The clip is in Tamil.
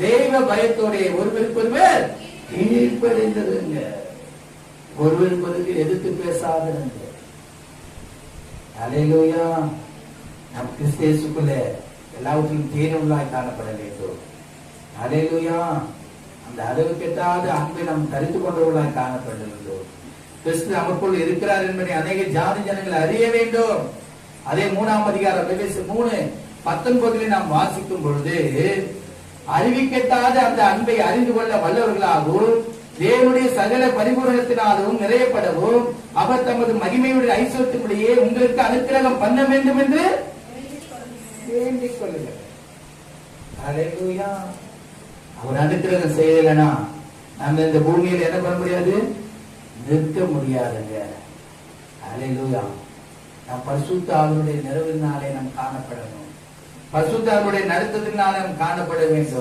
தெய்வ பயத்தோட ஒருவருக்கு ஒருவர் கீழ்ப்படிந்திருங்க. ஒருவருக்கு ஒருவர் எதிர்த்து பேசாதிருங்க. அல்லேலூயா. நம் கிறிஸ்து இயேசுக்குள்ள எல்லாவற்றிலும் தேனுள்ளாய் காணப்பட வேண்டும். அல்லேலூயா. அந்த அளவு கெட்டாத அன்பை நாம் தரித்து கொண்டவர்களாய் காணப்பட வேண்டும். கிறிஸ்து நமக்குள் இருக்கிறார் என்பதை அநேக ஜாதி ஜனங்கள் அறிய வேண்டும். அதே 3ஆம் அதிகாரம் எபேசியர் 3:19 நாம் வாசிக்கும் பொழுது, அறிவிக்கெட்டாத அந்த அன்பை அறிந்து கொள்ள வல்லவர்களாகவும் தேவனுடைய சகல பரிபூரணத்தினாலும் நிறையப்படவும் அவர் தமது மகிமையுடைய ஐஸ்வர்யத்தின்படியே உங்களுக்கு அனுக்கிரகம் பண்ண வேண்டும் என்று வேண்டிக் கொள்ளுங்கள். அல்லேலூயா. அவர் அனுக்கிரகம் செய்யலைன்னா நம்ம இந்த பூமியில் என்ன பண்ண முடியாது? நிற்க முடியாதுங்க. அல்லேலூயா. நாம் பரிசுத்த ஆவியுடைய நிறைவினாலே நாம் காணப்படணும். பரிசுத்த ஆவியுடைய நடத்தத்தினாலே நாம் காணப்பட வேண்டும்.